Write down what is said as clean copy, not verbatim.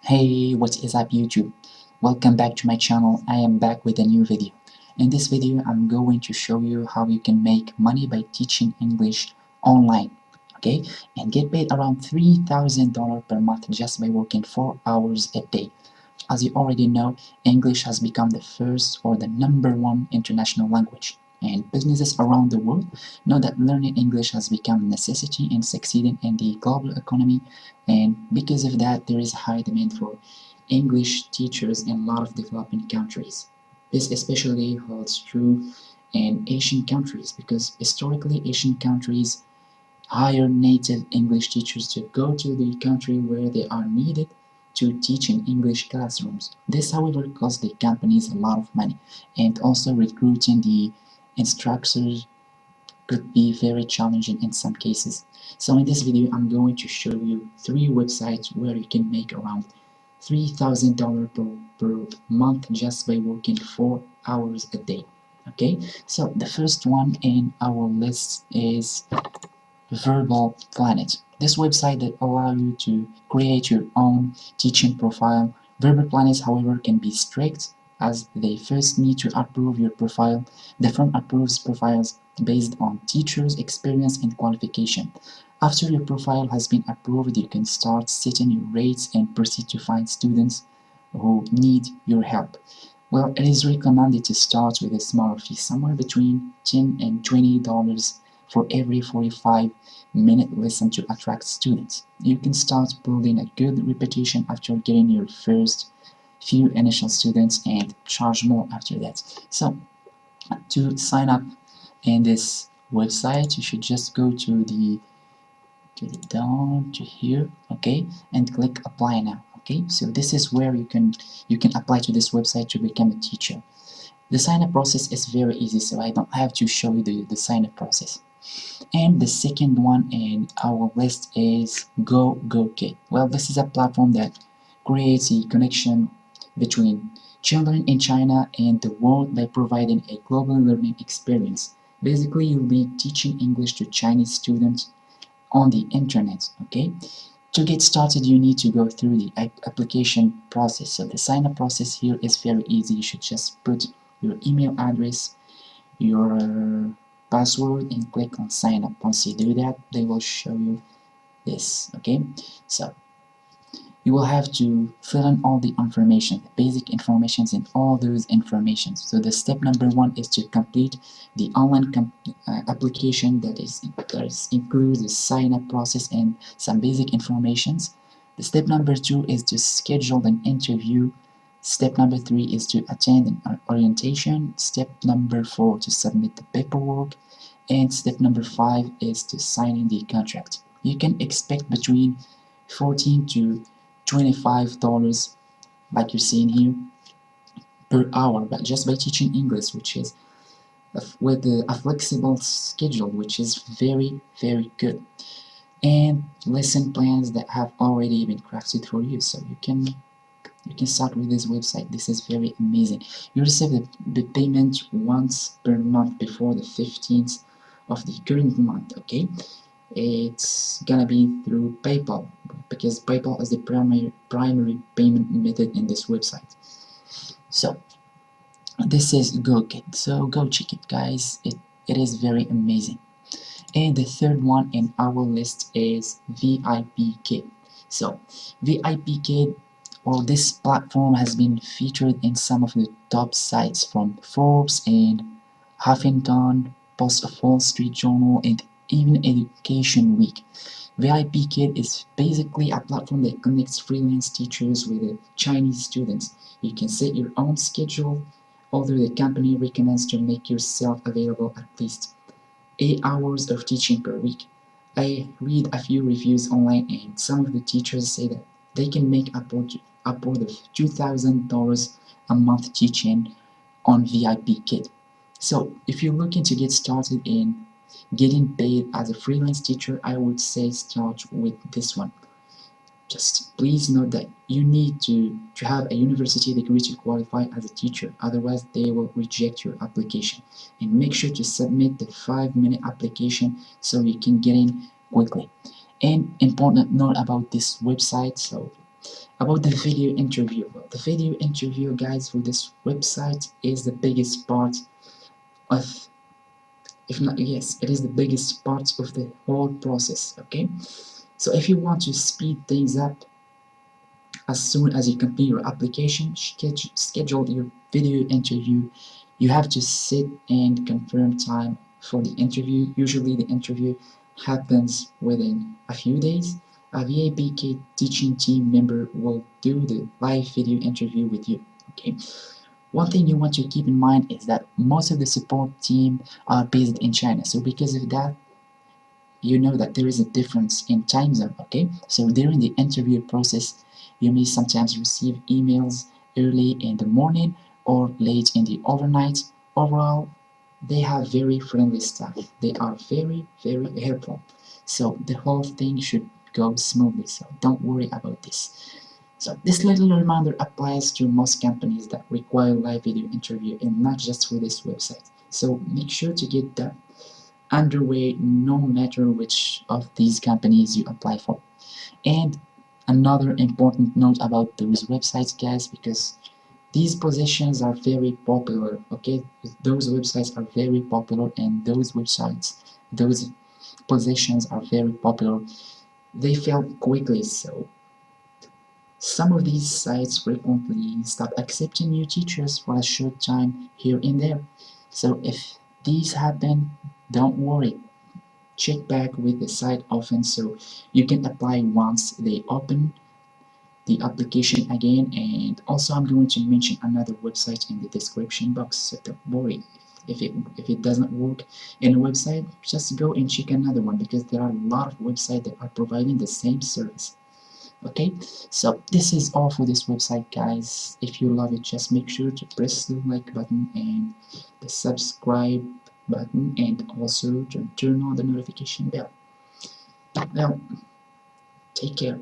Hey, what is up YouTube? Welcome back to my channel. I am back with a new video. In this video, I'm going to show you how you can make money by teaching English online, okay? And get paid around $3,000 per month just by working 4 hours a day. As you already know, English has become the first or the #1 international language, and businesses around the world know that learning English has become a necessity in succeeding in the global economy, and because of that, there is high demand for English teachers in a lot of developing countries. This especially holds true in Asian countries because historically Asian countries hire native English teachers to go to the country where they are needed to teach in English classrooms. This, however, costs the companies a lot of money, and also recruiting the instructors could be very challenging in some cases. So in this video, I'm going to show you 3 websites where you can make around $3,000 per month just by working 4 hours a day. Okay, so the first one in our list is Verbal Planet. This website that allows you to create your own teaching profile. Verbal Planets, however, can be strict as they first need to approve your profile. The firm approves profiles based on teachers' experience and qualification. After your profile has been approved, you can start setting your rates and proceed to find students who need your help. Well, it is recommended to start with a smaller fee, somewhere between $10 and $20 for every 45-minute lesson to attract students. You can start building a good reputation after getting your first few initial students and charge more after that. So, to sign up in this website, you should just go to the down to here, okay, and click apply now. Okay, so this is where you can apply to this website to become a teacher. The sign-up process is very easy, so I don't have to show you the sign-up process. And the second one in our list is GoGoKid. Well, this is a platform that creates a connection between children in China and the world by providing a global learning experience. Basically, you'll be teaching English to Chinese students on the internet, okay? To get started, you need to go through the application process. So the sign-up process here is very easy. You should just put your email address, your password, and click on sign up. Once you do that, they will show you this, okay? So you will have to fill in all the information, the basic informations and all those informations. So the step number 1 is to complete the online application that includes the sign-up process and some basic informations. The step number 2 is to schedule an interview. Step number 3 is to attend an orientation. Step number 4 to submit the paperwork. And step number 5 is to sign in the contract. You can expect between $14 to $25, like you're seeing here, per hour, but just by teaching English, which is with a flexible schedule, which is very good, and lesson plans that have already been crafted for you, so you can start with this website. This is very amazing. You receive the payment once per month before the 15th of the current month, okay? It's gonna be through PayPal because PayPal is the primary payment method in this website. So this is GoKid, so go check it, guys. It is very amazing. And the third one in our list is VIPKid. So VIPKid, well, this platform has been featured in some of the top sites from Forbes and Huffington Post, Wall Street Journal, and even Education Week. VIPKid is basically a platform that connects freelance teachers with Chinese students. You can set your own schedule, although the company recommends to make yourself available at least 8 hours of teaching per week. I read a few reviews online, and some of the teachers say that they can make upward of $2,000 a month teaching on VIPKid. So if you're looking to get started in getting paid as a freelance teacher, I would say start with this one. Just please note that you need to have a university degree to qualify as a teacher, otherwise they will reject your application. And make sure to submit the 5-minute application so you can get in quickly. And important note about this website, so About the video interview. Well, the video interview, guys, for this website is the biggest part of, if not, yes, it is the biggest part of the whole process, okay? So if you want to speed things up, as soon as you complete your application, schedule your video interview, you have to sit and confirm time for the interview. Usually the interview happens within a few days. A VABK teaching team member will do the live video interview with you. Okay. One thing you want to keep in mind is that most of the support team are based in China. So because of that, you know that there is a difference in time zone, okay? So during the interview process, you may sometimes receive emails early in the morning or late in the overnight. Overall, they have very friendly staff. They are very, very helpful. So the whole thing should go smoothly, so don't worry about this. So this little reminder applies to most companies that require live video interview and not just for this website. So make sure to get that underway no matter which of these companies you apply for. And another important note about those websites, guys, because these positions are very popular, okay? Those websites are very popular, and those positions are very popular. They fill quickly, so some of these sites frequently stop accepting new teachers for a short time here and there. So if these happen, don't worry. Check back with the site often so you can apply once they open the application again. And also I'm going to mention another website in the description box, so don't worry. If it doesn't work in a website, just go and check another one, because there are a lot of websites that are providing the same service. Okay, so this is all for this website, guys. If you love it, just make sure to press the like button and the subscribe button, and also to turn on the notification bell. Well, take care.